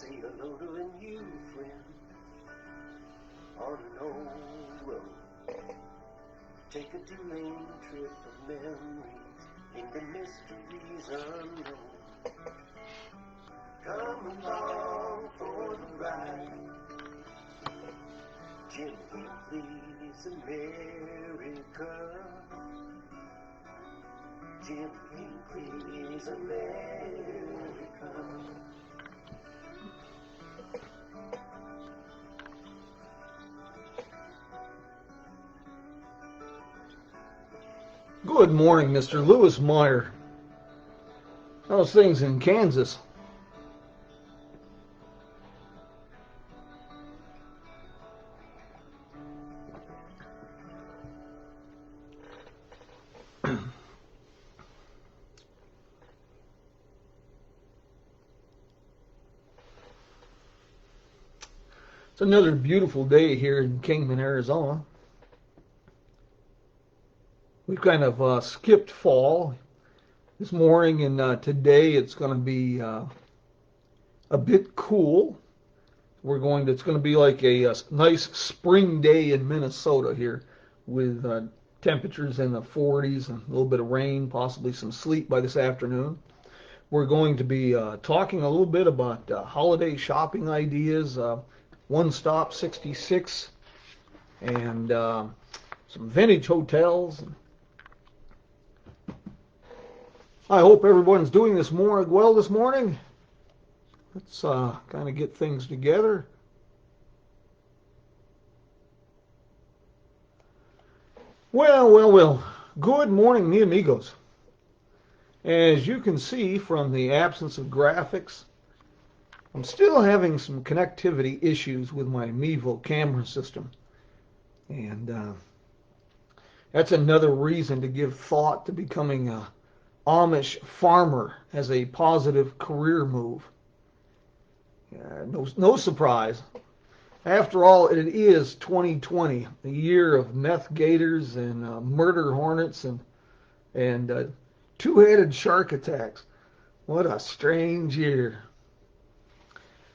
see a loader and you, friend, on an old road. Take a two-lane trip of memories into mysteries unknown. Come along for the ride. Jim Hinckley's America. Jim Hinckley's America. Good morning, Mr. Lewis Meyer. How's things in Kansas? It's another beautiful day here in Kingman, Arizona. We've kind of skipped fall. This morning and today it's going to be a bit cool. It's going to be like a nice spring day in Minnesota here with temperatures in the 40s and a little bit of rain, possibly some sleet by this afternoon. We're going to be talking a little bit about holiday shopping ideas, One Stop 66, and some vintage hotels. I hope everyone's doing well this morning. Let's kind of get things together. Well. Good morning, mi amigos. As you can see from the absence of graphics, I'm still having some connectivity issues with my Mevo camera system. And that's another reason to give thought to becoming a Amish farmer as a positive career move. No surprise. After all, it is 2020, the year of meth gators and murder hornets and two-headed shark attacks. What a strange year.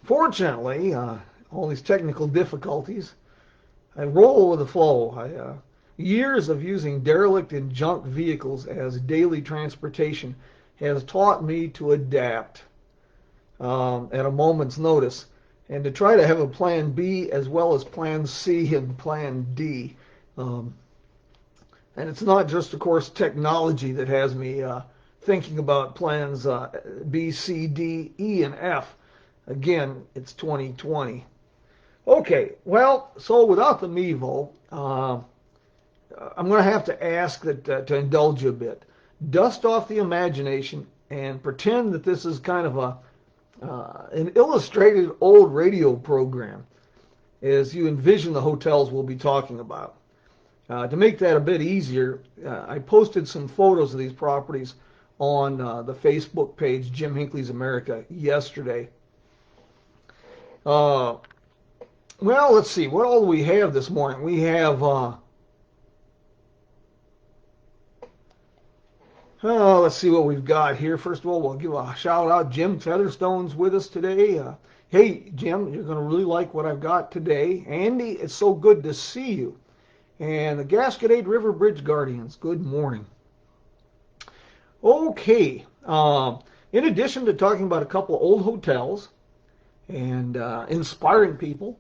Fortunately, all these technical difficulties, I roll with the flow. Years of using derelict and junk vehicles as daily transportation has taught me to adapt at a moment's notice and to try to have a plan B as well as plan C and plan D. And it's not just, of course, technology that has me thinking about plans B, C, D, E, and F. Again, it's 2020. Okay, well, so without the Mevo, I'm going to have to ask that to indulge you a bit. Dust off the imagination and pretend that this is kind of an illustrated old radio program as you envision the hotels we'll be talking about. To make that a bit easier, I posted some photos of these properties on the Facebook page, Jim Hinckley's America, yesterday. Well, let's see. What all do we have this morning? We have... let's see what we've got here. First of all, we'll give a shout out. Jim Featherstone's with us today. Hey, Jim, you're going to really like what I've got today. Andy, it's so good to see you. And the Gasconade River Bridge Guardians, good morning. Okay, in addition to talking about a couple of old hotels and inspiring people,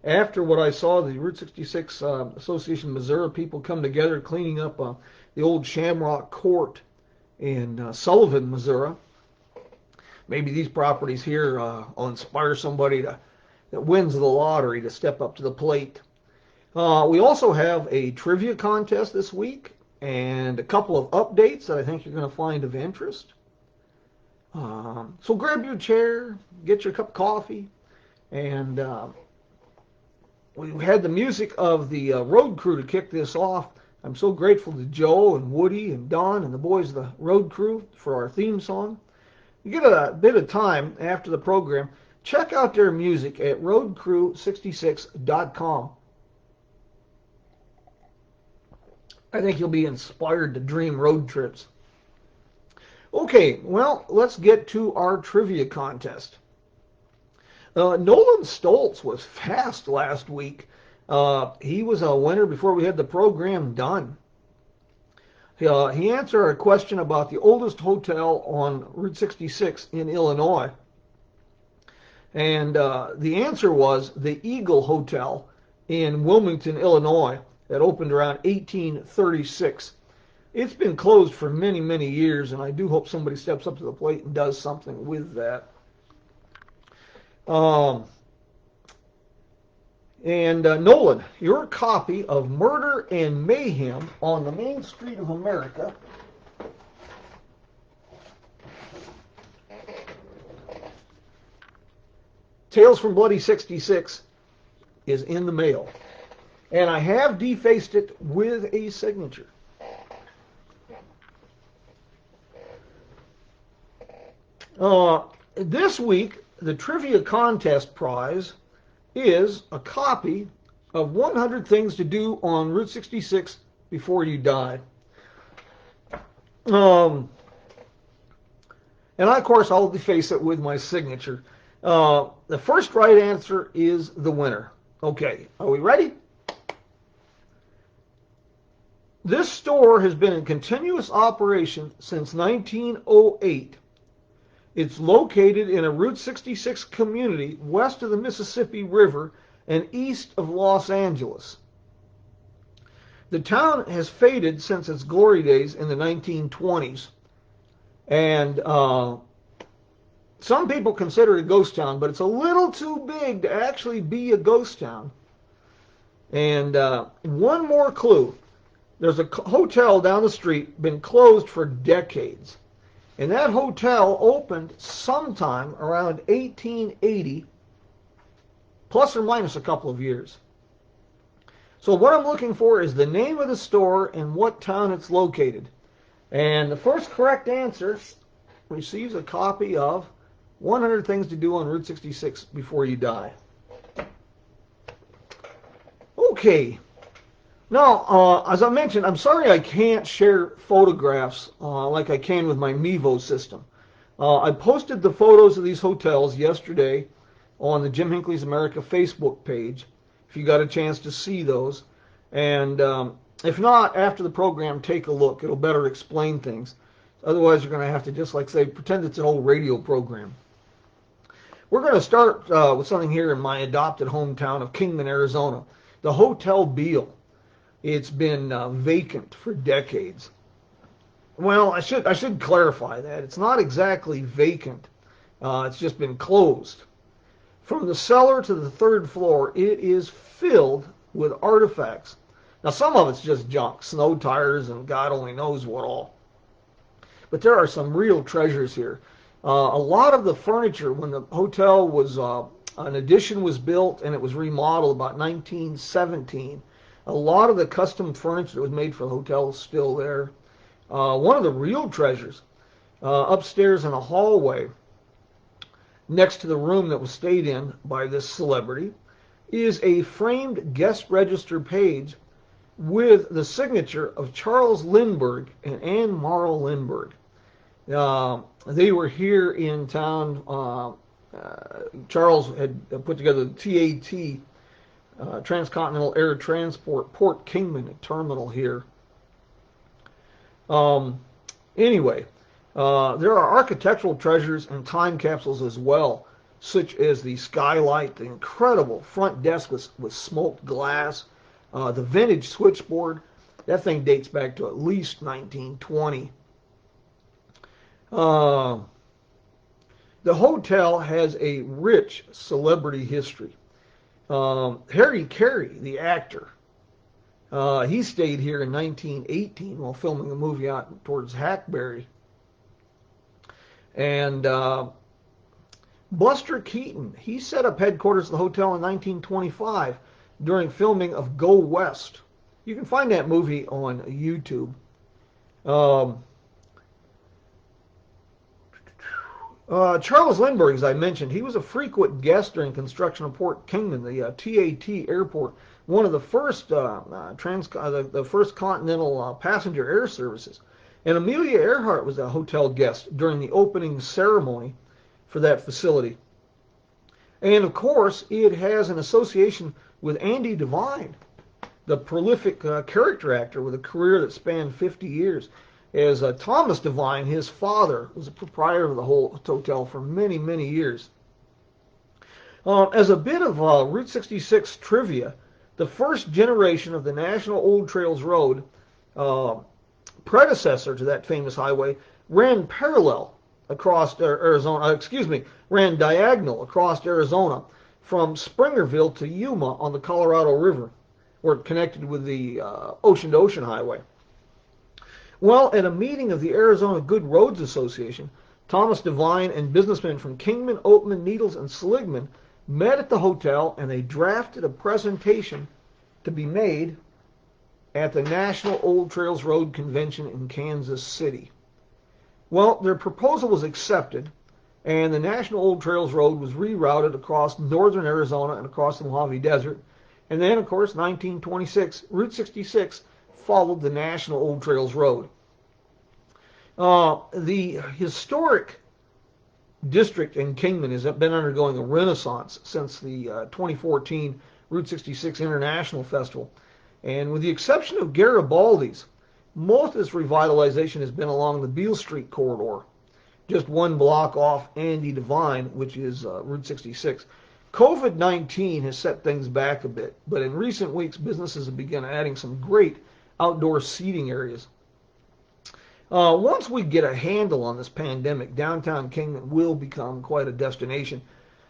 after what I saw, the Route 66 Association of Missouri people come together cleaning up the old Shamrock Court in Sullivan, Missouri. Maybe these properties here will inspire somebody that wins the lottery to step up to the plate. We also have a trivia contest this week and a couple of updates that I think you're going to find of interest. So grab your chair, get your cup of coffee, and we had the music of the road crew to kick this off. I'm so grateful to Joe and Woody and Don and the boys of the road crew for our theme song. You get a bit of time after the program, check out their music at roadcrew66.com. I think you'll be inspired to dream road trips. Okay, well, let's get to our trivia contest. Nolan Stoltz was fast last week. He was a winner before we had the program done. He answered a question about the oldest hotel on Route 66 in Illinois. And the answer was the Eagle Hotel in Wilmington, Illinois, that opened around 1836. It's been closed for many, many years, and I do hope somebody steps up to the plate and does something with that. Nolan, your copy of Murder and Mayhem on the Main Street of America Tales from Bloody 66 is in the mail. And I have defaced it with a signature. This week, the trivia contest prize is a copy of 100 Things to Do on Route 66 Before You Die. And of course, I'll deface it with my signature. The first right answer is the winner. Okay, are we ready? This store has been in continuous operation since 1908. It's located in a Route 66 community west of the Mississippi River and east of Los Angeles. The town has faded since its glory days in the 1920s. And some people consider it a ghost town, but it's a little too big to actually be a ghost town. And one more clue. There's a hotel down the street, been closed for decades. And that hotel opened sometime around 1880, plus or minus a couple of years. So what I'm looking for is the name of the store and what town it's located. And the first correct answer receives a copy of 100 Things to Do on Route 66 Before You Die. Okay. Now, as I mentioned, I'm sorry I can't share photographs like I can with my Mevo system. I posted the photos of these hotels yesterday on the Jim Hinckley's America Facebook page, if you got a chance to see those. And if not, after the program, take a look. It'll better explain things. Otherwise, you're going to have to just, like say, pretend it's an old radio program. We're going to start with something here in my adopted hometown of Kingman, Arizona. The Hotel Beale. It's been vacant for decades. Well, I should clarify that. It's not exactly vacant. It's just been closed. From the cellar to the third floor, it is filled with artifacts. Now, some of it's just junk, snow tires, and God only knows what all. But there are some real treasures here. A lot of the furniture, when the hotel was, an addition was built and it was remodeled about 1917, a lot of the custom furniture that was made for the hotel is still there. One of the real treasures, upstairs in a hallway, next to the room that was stayed in by this celebrity, is a framed guest register page with the signature of Charles Lindbergh and Anne Morrow Lindbergh. They were here in town. Charles had put together the TAT, Transcontinental Air Transport, Port Kingman terminal here. Anyway, there are architectural treasures and time capsules as well, such as the skylight, the incredible front desk with smoked glass, the vintage switchboard. That thing dates back to at least 1920. The hotel has a rich celebrity history. Harry Carey, the actor, he stayed here in 1918 while filming a movie out towards Hackberry. And Buster Keaton, he set up headquarters of the hotel in 1925 during filming of Go West. You can find that movie on YouTube. Charles Lindbergh, as I mentioned, he was a frequent guest during construction of Port Kingman, the TAT airport, one of the first the first continental passenger air services. And Amelia Earhart was a hotel guest during the opening ceremony for that facility. And of course, it has an association with Andy Devine, the prolific character actor with a career that spanned 50 years. As Thomas Devine, his father, was a proprietor of the whole hotel for many, many years. As a bit of Route 66 trivia, the first generation of the National Old Trails Road, predecessor to that famous highway, ran parallel across Arizona, ran diagonal across Arizona from Springerville to Yuma on the Colorado River, where it connected with the ocean-to-ocean highway. Well, at a meeting of the Arizona Good Roads Association, Thomas Devine and businessmen from Kingman, Oatman, Needles, and Seligman met at the hotel, and they drafted a presentation to be made at the National Old Trails Road Convention in Kansas City. Well, their proposal was accepted, and the National Old Trails Road was rerouted across northern Arizona and across the Mojave Desert. And then, of course, 1926, Route 66 followed the National Old Trails Road. The historic district in Kingman has been undergoing a renaissance since the 2014 Route 66 International Festival. And with the exception of Garibaldi's, most of this revitalization has been along the Beale Street corridor, just one block off Andy Devine, which is Route 66. COVID-19 has set things back a bit, but in recent weeks, businesses have begun adding some great outdoor seating areas. Once we get a handle on this pandemic, downtown Kingman will become quite a destination.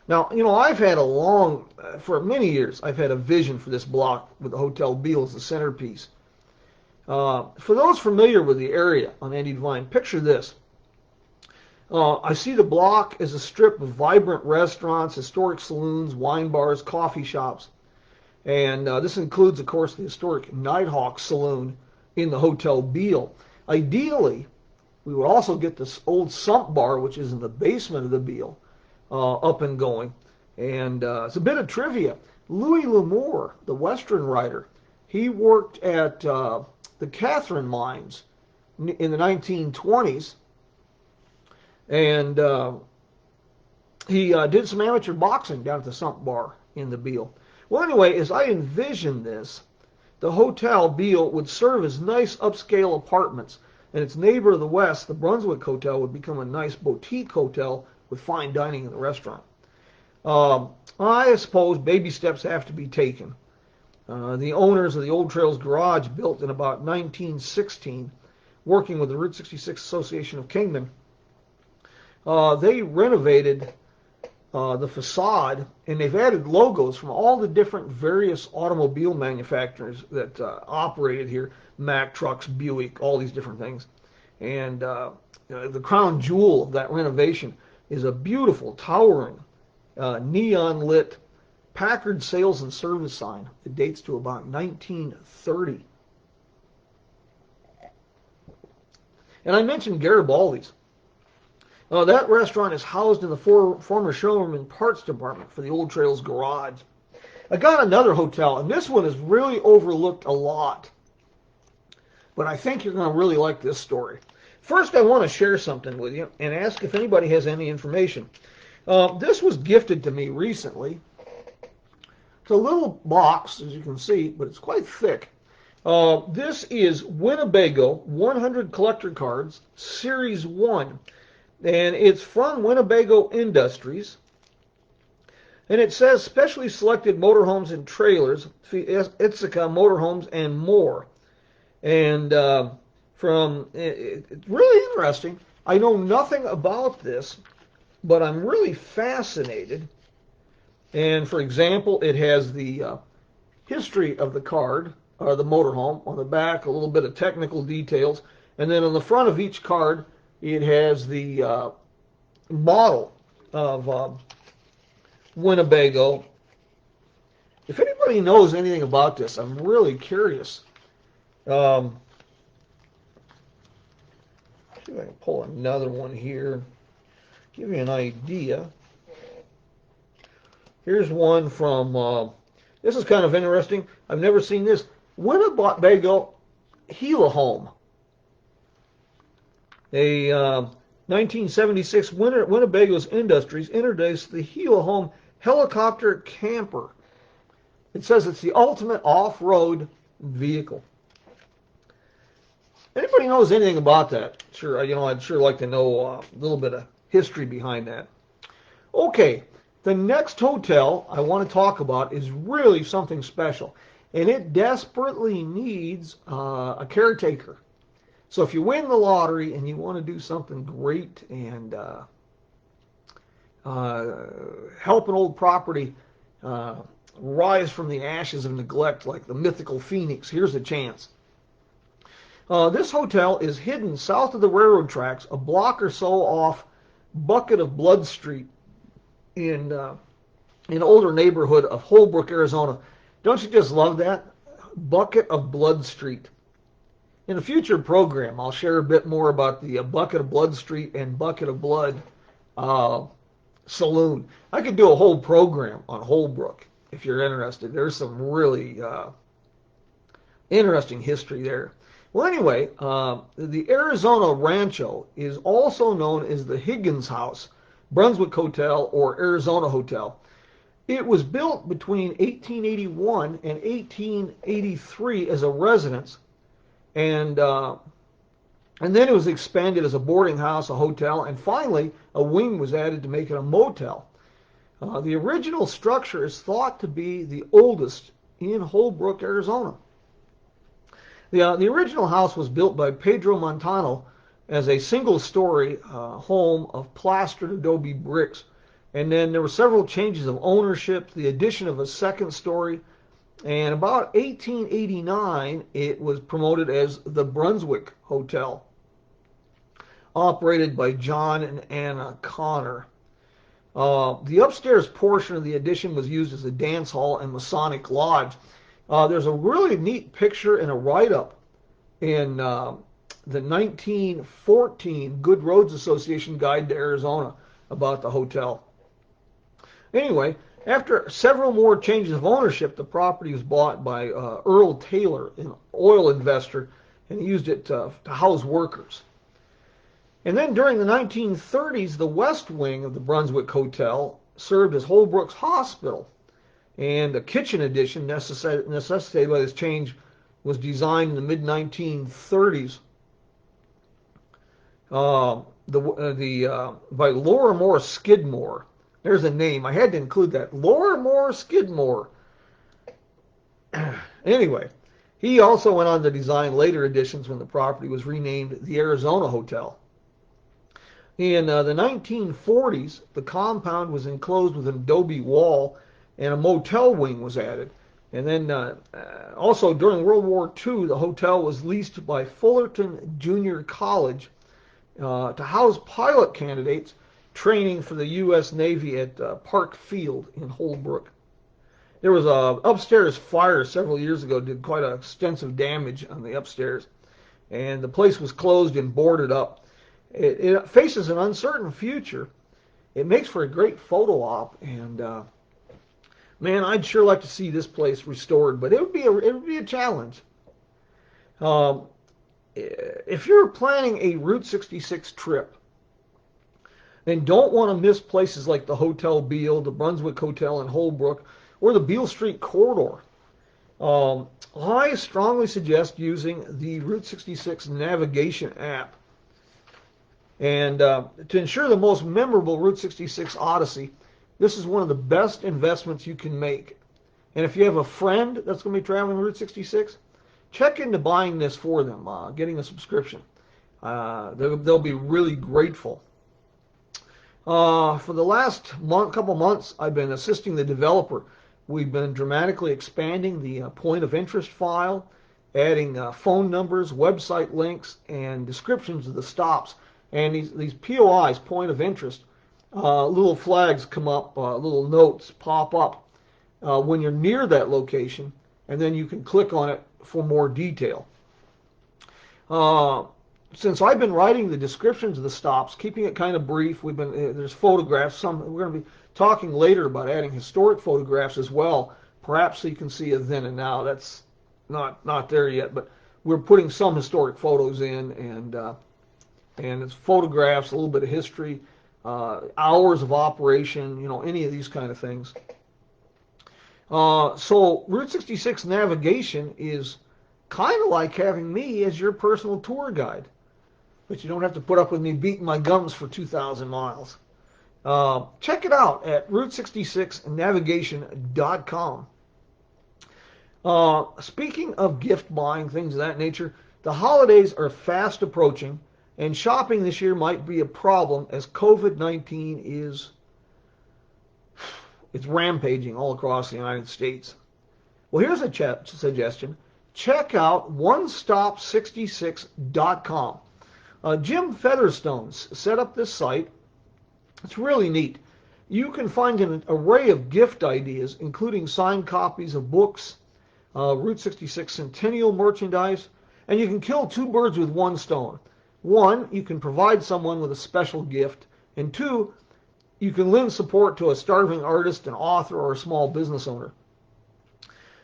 Now, I've had for many years, I've had a vision for this block with the Hotel Beale as the centerpiece. For those familiar with the area on Andy Devine, picture this. I see the block as a strip of vibrant restaurants, historic saloons, wine bars, coffee shops. And this includes, of course, the historic Nighthawk Saloon in the Hotel Beale. Ideally, we would also get this old Sump Bar, which is in the basement of the Beale, up and going. And it's a bit of trivia. Louis L'Amour, the Western writer, he worked at the Catherine mines in the 1920s. And he did some amateur boxing down at the Sump Bar in the Beale. Well, anyway, as I envision this, the Hotel Beale would serve as nice upscale apartments, and its neighbor to the west, the Brunswick Hotel, would become a nice boutique hotel with fine dining in the restaurant. I suppose baby steps have to be taken. The owners of the Old Trails Garage, built in about 1916, working with the Route 66 Association of Kingman, they renovated the facade, and they've added logos from all the different various automobile manufacturers that operated here, Mack trucks, Buick, all these different things. And the crown jewel of that renovation is a beautiful, towering, neon-lit Packard sales and service sign. It dates to about 1930. And I mentioned Garibaldi's. That restaurant is housed in the former showroom and parts department for the Old Trails Garage. I got another hotel, and this one is really overlooked a lot. But I think you're going to really like this story. First, I want to share something with you and ask if anybody has any information. This was gifted to me recently. It's a little box, as you can see, but it's quite thick. This is Winnebago 100 collector cards, Series 1. And it's from Winnebago Industries. And it says specially selected motorhomes and trailers, Ithaca motorhomes and more. And it's really interesting. I know nothing about this, but I'm really fascinated. And for example, it has the history of the card, or the motorhome. On the back, a little bit of technical details. And then on the front of each card, it has the model of Winnebago. If anybody knows anything about this, I'm really curious. See if I can pull another one here. Give you an idea. Here's one from, this is kind of interesting. I've never seen this. Winnebago Gila Home. A 1976 Winnebago's Industries introduced the Gila Home helicopter camper. It says it's the ultimate off-road vehicle. Anybody knows anything about that? Sure, I'd sure like to know a little bit of history behind that. Okay, the next hotel I want to talk about is really something special, and it desperately needs a caretaker. So if you win the lottery and you want to do something great and help an old property rise from the ashes of neglect like the mythical phoenix, here's a chance. This hotel is hidden south of the railroad tracks, a block or so off Bucket of Blood Street in an older neighborhood of Holbrook, Arizona. Don't you just love that? Bucket of Blood Street. In a future program, I'll share a bit more about the Bucket of Blood Street and Bucket of Blood Saloon. I could do a whole program on Holbrook if you're interested. There's some really interesting history there. Well, anyway, the Arizona Rancho is also known as the Higgins House, Brunswick Hotel, or Arizona Hotel. It was built between 1881 and 1883 as a residence, and then it was expanded as a boarding house, a hotel, and finally a wing was added to make it a motel. The original structure is thought to be the oldest in Holbrook, Arizona. The original house was built by Pedro Montano as a single-story home of plastered adobe bricks. And then there were several changes of ownership, the addition of a second story, and about 1889 it was promoted as the Brunswick Hotel, operated by John and Anna Connor. The upstairs portion of the addition was used as a dance hall and Masonic lodge. There's a really neat picture and a write-up in the 1914 Good Roads Association Guide to Arizona about the hotel. Anyway, after several more changes of ownership, the property was bought by Earl Taylor, an oil investor, and he used it to house workers. And then during the 1930s, the west wing of the Brunswick Hotel served as Holbrook's hospital. And a kitchen addition necessitated by this change was designed in the mid-1930s by Laura Moore Skidmore. There's a name. I had to include that. Laura Moore Skidmore. Anyway, he also went on to design later additions when the property was renamed the Arizona Hotel. In the 1940s, the compound was enclosed with an adobe wall and a motel wing was added. And then also during World War II, the hotel was leased by Fullerton Junior College to house pilot candidates training for the U.S. Navy at Park Field in Holbrook. There was a upstairs fire several years ago, did quite extensive damage on the upstairs, and the place was closed and boarded up. It faces an uncertain future. It makes for a great photo op, and man, I'd sure like to see this place restored, but it would be a challenge. If you're planning a Route 66 trip and don't want to miss places like the Hotel Beale, the Brunswick Hotel in Holbrook, or the Beale Street Corridor, I strongly suggest using the Route 66 navigation app. And to ensure the most memorable Route 66 Odyssey, this is one of the best investments you can make. And if you have a friend that's going to be traveling Route 66, check into buying this for them, getting a subscription. They'll be really grateful. For the last couple months, I've been assisting the developer. We've been dramatically expanding the point of interest file, adding phone numbers, website links, and descriptions of the stops. And these POIs, point of interest, little flags come up, little notes pop up when you're near that location, and then you can click on it for more detail. Since I've been writing the descriptions of the stops, keeping it kind of brief, there's photographs. We're going to be talking later about adding historic photographs as well, perhaps so you can see a then and now. That's not there yet, but we're putting some historic photos in, and it's photographs, a little bit of history, hours of operation, any of these kind of things. So Route 66 navigation is kind of like having me as your personal tour guide, but you don't have to put up with me beating my gums for 2,000 miles. Check it out at route66navigation.com. Speaking of gift buying, things of that nature, the holidays are fast approaching, and shopping this year might be a problem as COVID-19 it's rampaging all across the United States. Well, here's a suggestion. Check out onestop66.com. Jim Featherstone set up this site. It's really neat. You can find an array of gift ideas, including signed copies of books, Route 66 Centennial merchandise, and you can kill two birds with one stone. One, you can provide someone with a special gift, and two, you can lend support to a starving artist, an author, or a small business owner.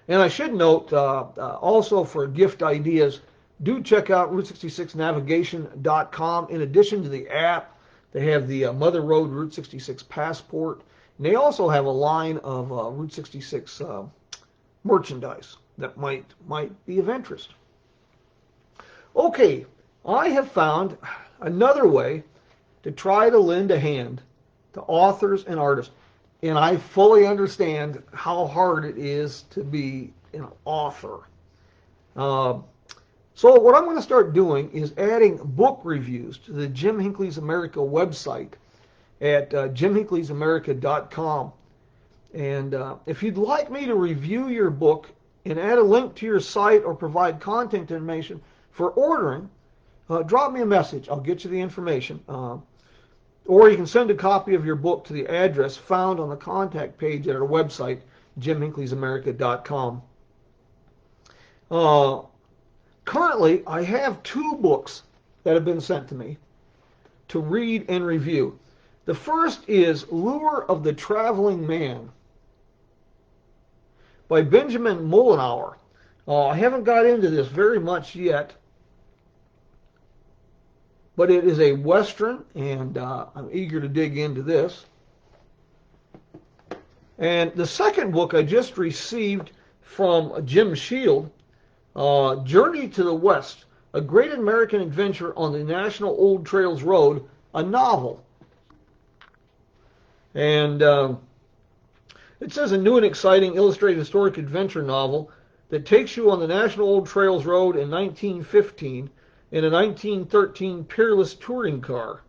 And I should note, also for gift ideas, do check out route66navigation.com. In addition to the app, they have the Mother Road Route 66 passport, and they also have a line of Route 66 merchandise that might be of interest. Okay, I have found another way to try to lend a hand to authors and artists, and I fully understand how hard it is to be an author. So what I'm going to start doing is adding book reviews to the Jim Hinckley's America website at jimhinckleysamerica.com. And if you'd like me to review your book and add a link to your site or provide contact information for ordering, drop me a message. I'll get you the information. Or you can send a copy of your book to the address found on the contact page at our website, jimhinckleysamerica.com. Currently, I have 2 books that have been sent to me to read and review. The first is Lure of the Traveling Man by Benjamin Mollenauer. I haven't got into this very much yet, but it is a Western, and I'm eager to dig into this. And the second book I just received from Jim Shield, Journey to the West, A Great American Adventure on the National Old Trails Road, a novel. And it says a new and exciting illustrated historic adventure novel that takes you on the National Old Trails Road in 1915 in a 1913 Peerless touring car.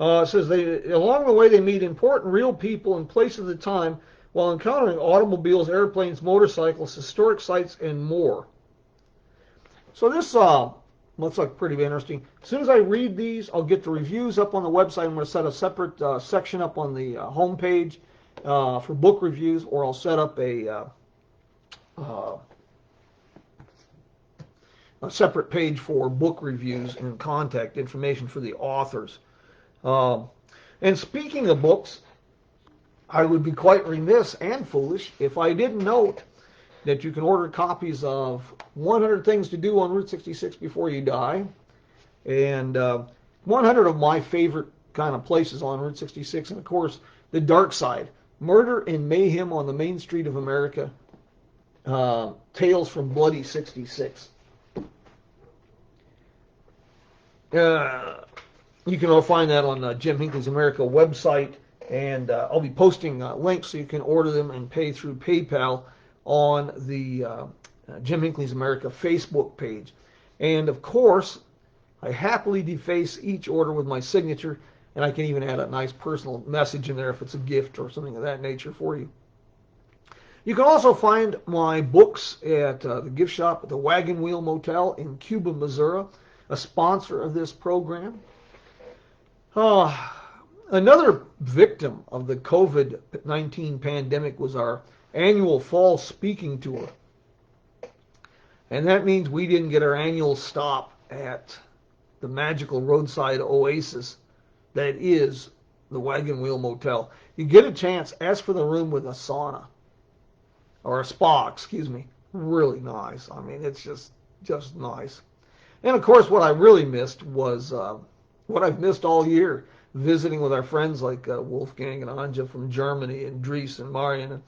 It says along the way they meet important real people and places of the time while encountering automobiles, airplanes, motorcycles, historic sites, and more. So this looks like pretty interesting. As soon as I read these, I'll get the reviews up on the website. I'm going to set a separate section up on the home page for book reviews, or I'll set up a separate page for book reviews and contact information for the authors. And speaking of books, I would be quite remiss and foolish if I didn't note that you can order copies of 100 Things to Do on Route 66 Before You Die, and 100 of my favorite kind of places on Route 66, and of course, The Dark Side, Murder and Mayhem on the Main Street of America, Tales from Bloody 66. You can find that on Jim Hinckley's America website, and I'll be posting links so you can order them and pay through PayPal on the Jim Hinckley's America Facebook page. And of course, I happily deface each order with my signature, and I can even add a nice personal message in there if it's a gift or something of that nature for you. You can also find my books at the gift shop at the Wagon Wheel Motel in Cuba, Missouri, a sponsor of this program. Another victim of the COVID-19 pandemic was our annual fall speaking tour. And that means we didn't get our annual stop at the magical roadside oasis that is the Wagon Wheel Motel. You get a chance, ask for the room with a sauna. Or a spa, excuse me. Really nice. I mean, it's just nice. And of course, what I really missed was what I've missed all year, visiting with our friends like Wolfgang and Anja from Germany and Dries and Marion.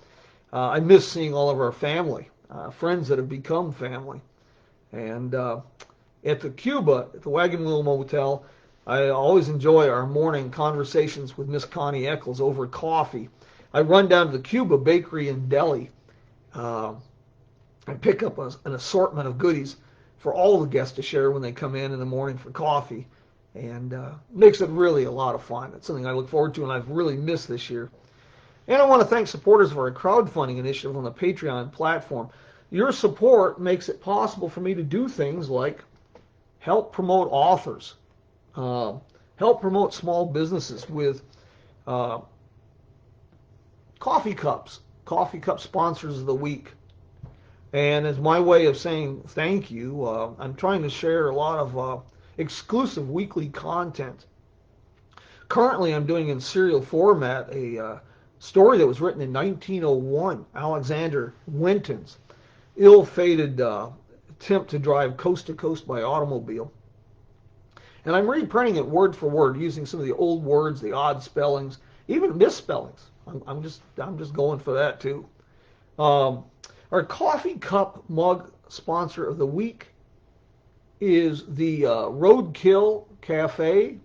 I miss seeing all of our family, friends that have become family. And at the Cuba, at the Wagon Wheel Motel, I always enjoy our morning conversations with Miss Connie Eccles over coffee. I run down to the Cuba Bakery in Delhi and pick up an assortment of goodies for all the guests to share when they come in the morning for coffee. And makes it really a lot of fun. It's something I look forward to and I've really missed this year. And I want to thank supporters of our crowdfunding initiative on the Patreon platform. Your support makes it possible for me to do things like help promote authors, help promote small businesses with coffee cup sponsors of the week. And as my way of saying thank you, I'm trying to share a lot of exclusive weekly content. Currently, I'm doing in serial format a story that was written in 1901, Alexander Winton's ill-fated attempt to drive coast to coast by automobile. And I'm reprinting it word for word, using some of the old words, the odd spellings, even misspellings. I'm just going for that too. Our coffee cup mug sponsor of the week is the Roadkill Cafe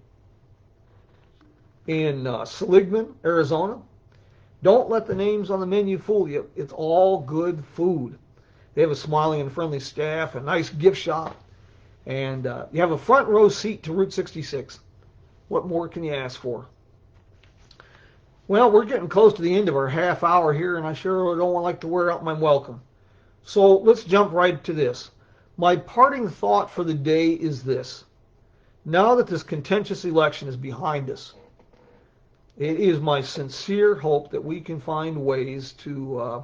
in Seligman, Arizona. Don't let the names on the menu fool you. It's all good food. They have a smiling and friendly staff, a nice gift shop, and you have a front row seat to Route 66. What more can you ask for? Well, we're getting close to the end of our half hour here, and I sure don't like to wear out my welcome. So let's jump right to this. My parting thought for the day is this. Now that this contentious election is behind us, it is my sincere hope that we can find ways to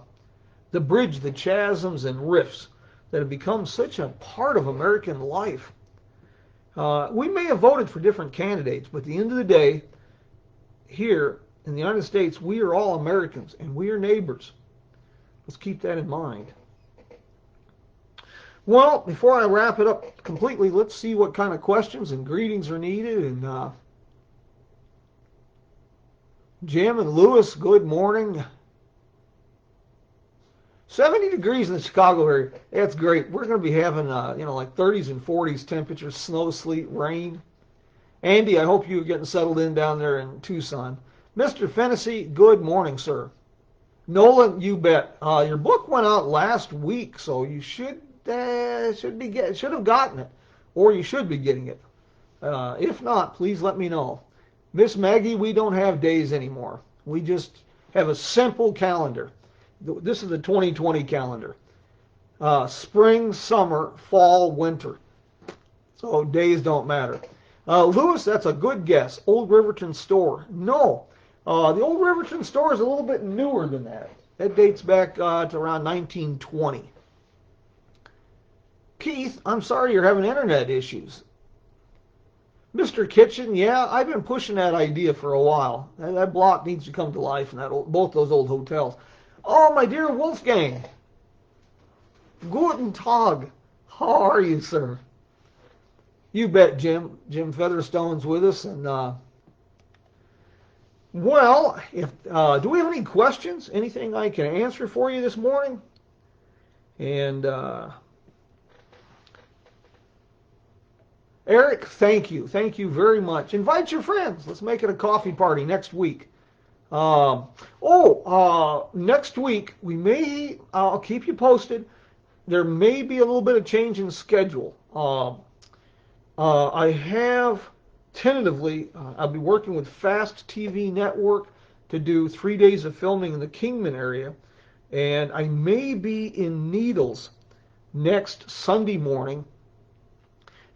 bridge the chasms and rifts that have become such a part of American life. We may have voted for different candidates, but at the end of the day, here in the United States, we are all Americans and we are neighbors. Let's keep that in mind. Well, before I wrap it up completely, let's see what kind of questions and greetings are needed. And Jim and Lewis, good morning. 70 degrees in the Chicago area. That's great. We're going to be having, like 30s and 40s temperatures, snow, sleet, rain. Andy, I hope you're getting settled in down there in Tucson. Mr. Fennessy, good morning, sir. Nolan, you bet. Your book went out last week, so you should have gotten it, or you should be getting it. If not, please let me know. Miss Maggie, we don't have days anymore. We just have a simple calendar. This is the 2020 calendar. Spring, summer, fall, winter. So days don't matter. Lewis, that's a good guess. Old Riverton Store. No. The Old Riverton Store is a little bit newer than that. It dates back to around 1920. Keith, I'm sorry you're having internet issues. Mr. Kitchen, yeah, I've been pushing that idea for a while. That block needs to come to life in both those old hotels. Oh, my dear Wolfgang. Guten Tag. How are you, sir? You bet, Jim. Jim Featherstone's with us. And, well, do we have any questions? Anything I can answer for you this morning? And, Eric, thank you. Thank you very much. Invite your friends. Let's make it a coffee party next week. Next week, I'll keep you posted. There may be a little bit of change in schedule. I have tentatively, I'll be working with Fast TV Network to do 3 days of filming in the Kingman area. And I may be in Needles next Sunday morning.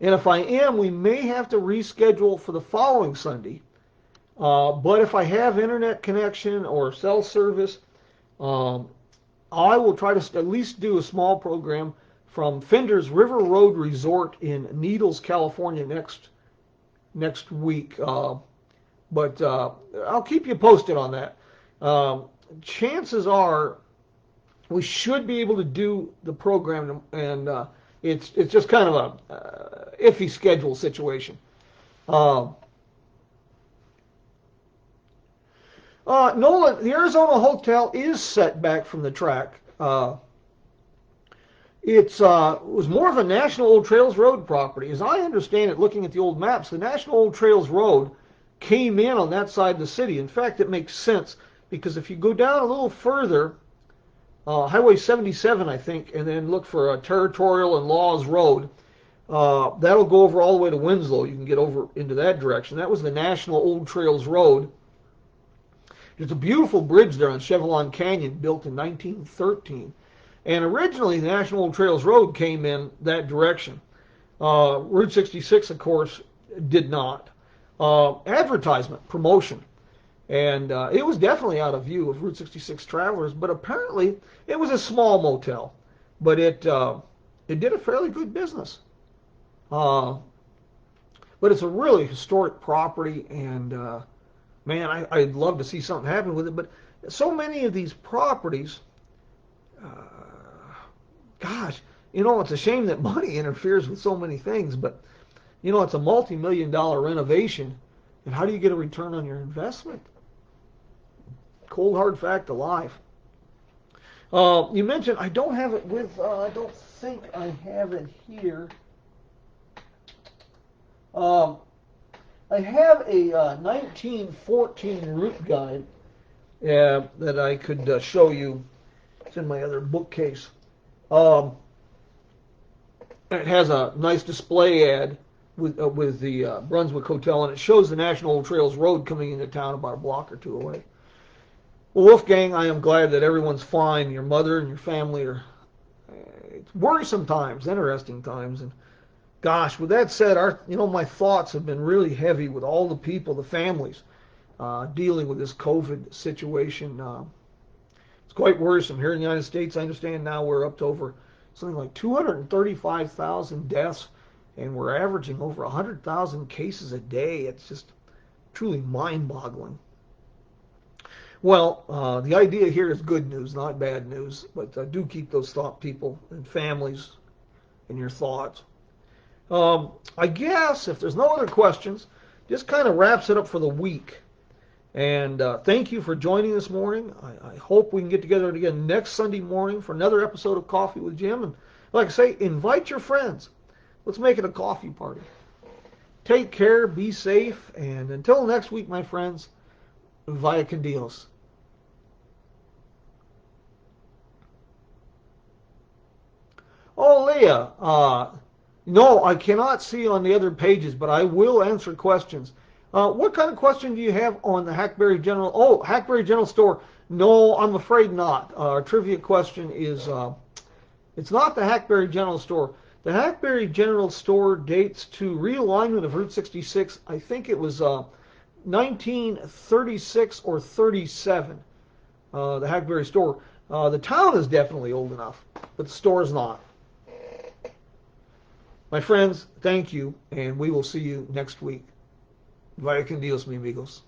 And if I am, we may have to reschedule for the following Sunday. But if I have internet connection or cell service, I will try to at least do a small program from Fender's River Road Resort in Needles, California next week. But I'll keep you posted on that. Chances are we should be able to do the program, and it's just kind of a iffy schedule situation. Nolan, the Arizona Hotel is set back from the track. It was more of a National Old Trails Road property. As I understand it, looking at the old maps, the National Old Trails Road came in on that side of the city. In fact, it makes sense because if you go down a little further, Highway 77, I think, and then look for Territorial and Laws Road, that'll go over all the way to Winslow. You can get over into that direction. That was the National Old Trails Road. There's a beautiful bridge there on Chevelon Canyon built in 1913. And originally, the National Old Trails Road came in that direction. Route 66, of course, did not. Advertisement, promotion. And it was definitely out of view of Route 66 travelers, but apparently it was a small motel. But it did a fairly good business. But it's a really historic property, and man, I'd love to see something happen with it. But so many of these properties, gosh, it's a shame that money interferes with so many things, but, it's a multi-million-dollar renovation, and how do you get a return on your investment? Cold, hard fact of life. You mentioned, I don't have it with, I don't think I have it here. I have a 1914 route guide that I could show you. It's in my other bookcase. It has a nice display ad with the Brunswick Hotel, and it shows the National Old Trails Road coming into town about a block or two away. Well, Wolfgang, I am glad that everyone's fine. Your mother and your family are it's worrisome times, interesting times, and gosh, with that said, my thoughts have been really heavy with all the people, the families, dealing with this COVID situation. It's quite worrisome. Here in the United States, I understand now we're up to over something like 235,000 deaths, and we're averaging over 100,000 cases a day. It's just truly mind-boggling. Well, the idea here is good news, not bad news, but do keep those people and families in your thoughts. I guess if there's no other questions, just kind of wraps it up for the week. And thank you for joining this morning. I hope we can get together again next Sunday morning for another episode of Coffee with Jim. And like I say, invite your friends. Let's make it a coffee party. Take care, be safe, and until next week, my friends, vaya con Dios. Oh, Leah, no, I cannot see on the other pages, but I will answer questions. What kind of question do you have on the Hackberry General? Oh, Hackberry General Store. No, I'm afraid not. Our trivia question is, it's not the Hackberry General Store. The Hackberry General Store dates to realignment of Route 66. I think it was 1936 or 37, the Hackberry Store. The town is definitely old enough, but the store is not. My friends, thank you, and we will see you next week. Vaya con Dios, mi amigos.